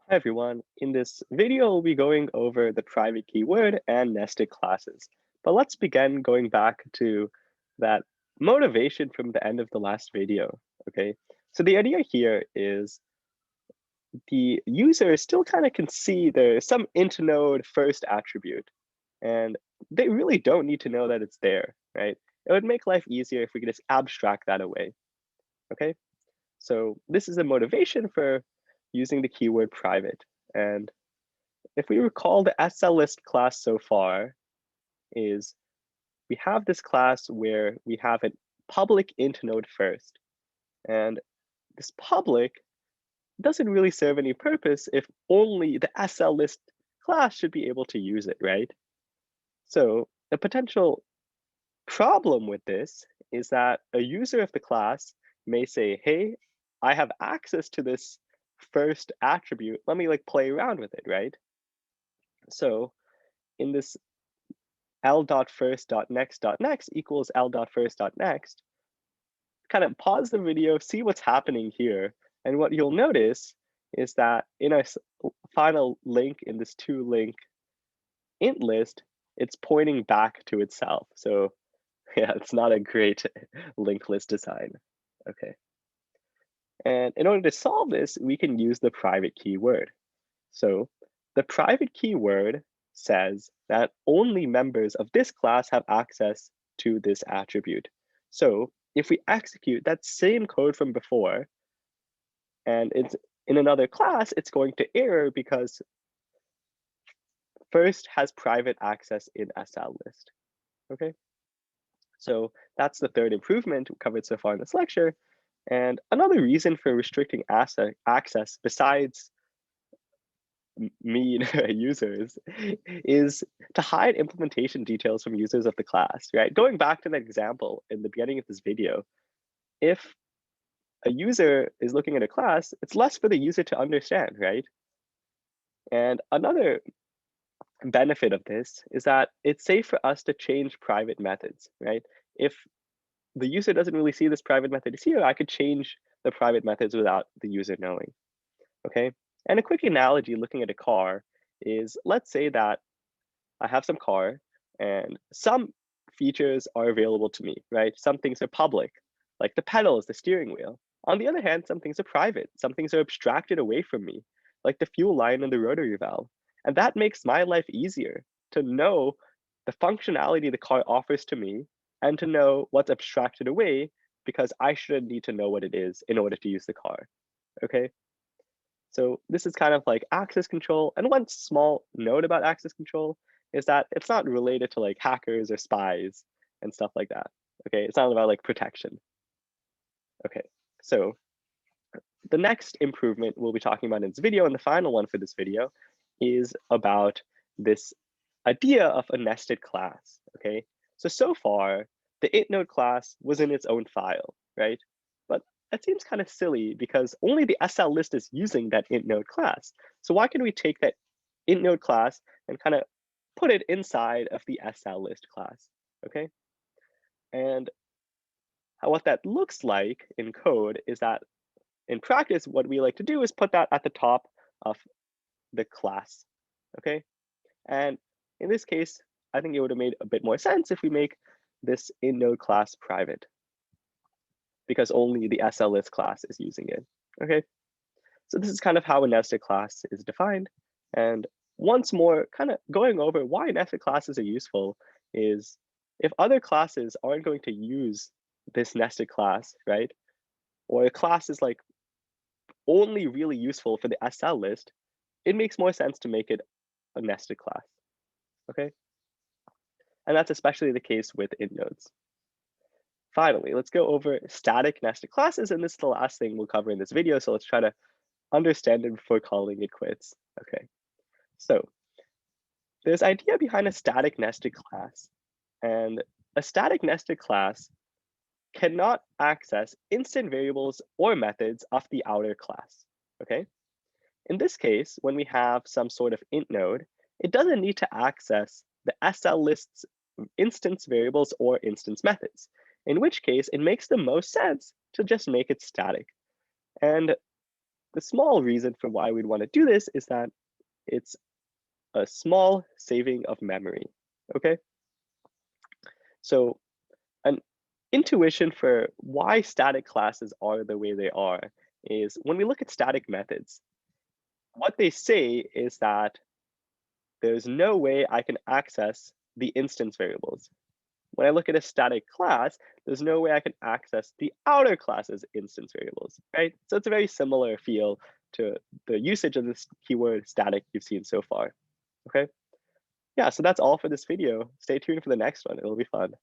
Hi everyone. In this video, we'll be going over the private keyword and nested classes. But let's begin going back to that motivation from the end of the last video, okay? So the idea here is the user still kind of can see there's some int node first attribute, and they really don't need to know that it's there, right? It would make life easier if we could just abstract that away, okay? So this is a motivation for using the keyword private. And if we recall the SLList class so far is we have this class where we have a public int node first. And this public doesn't really serve any purpose if only the SLList class should be able to use it, right? So the potential problem with this is that a user of the class may say, hey, I have access to this first attribute. Let me like play around with it, right? So in this l.first.next.next equals l.first.next, kind of pause the video, see what's happening here. And what you'll notice is that in our final link in this to-link int list, it's pointing back to itself. So yeah, it's not a great linked list design. Okay. And in order to solve this, we can use the private keyword. So the private keyword says that only members of this class have access to this attribute. So if we execute that same code from before, and it's in another class, it's going to error because first has private access in SLList. Okay, so that's the third improvement we covered so far in this lecture. And another reason for restricting access besides mean users is to hide implementation details from users of the class, right? Going back to that example in the beginning of this video, if a user is looking at a class, it's less for the user to understand, right? And another benefit of this is that it's safe for us to change private methods, right? If the user doesn't really see this private method is here, I could change the private methods without the user knowing, okay? And a quick analogy looking at a car is, let's say that I have some car and some features are available to me, right? Some things are public, like the pedals, the steering wheel. On the other hand, some things are private. Some things are abstracted away from me, like the fuel line and the rotary valve. And that makes my life easier to know the functionality the car offers to me and to know what's abstracted away because I shouldn't need to know what it is in order to use the car, okay? So this is kind of like access control. And one small note about access control is that it's not related to like hackers or spies and stuff like that. Okay, it's not about like protection. Okay, so the next improvement we'll be talking about in this video, and the final one for this video, is about this idea of a nested class. Okay, so far the int node class was in its own file, right? But that seems kind of silly because only the SLList is using that int node class. So why can we take that int node class and kind of put it inside of the SLList class? Okay, and what that looks like in code is that in practice, what we like to do is put that at the top of the class, okay? And in this case, I think it would have made a bit more sense if we make this inNode class private because only the SLList class is using it, okay? So this is kind of how a nested class is defined. And once more, kind of going over why nested classes are useful is if other classes aren't going to use this nested class, right? Or a class is like only really useful for the SLList, it makes more sense to make it a nested class, okay? And that's especially the case with int nodes. Finally, let's go over static nested classes, and this is the last thing we'll cover in this video, so let's try to understand it before calling it quits. Okay, so there's idea behind a static nested class, and a static nested class cannot access instant variables or methods of the outer class, okay? In this case, when we have some sort of int node, it doesn't need to access the SLList's instance variables or instance methods, in which case it makes the most sense to just make it static. And the small reason for why we'd want to do this is that it's a small saving of memory, okay? So an intuition for why static classes are the way they are is when we look at static methods, what they say is that there's no way I can access the instance variables. When I look at a static class, there's no way I can access the outer class's instance variables, right? So it's a very similar feel to the usage of this keyword static you've seen so far, okay? Yeah, so that's all for this video. Stay tuned for the next one. It'll be fun.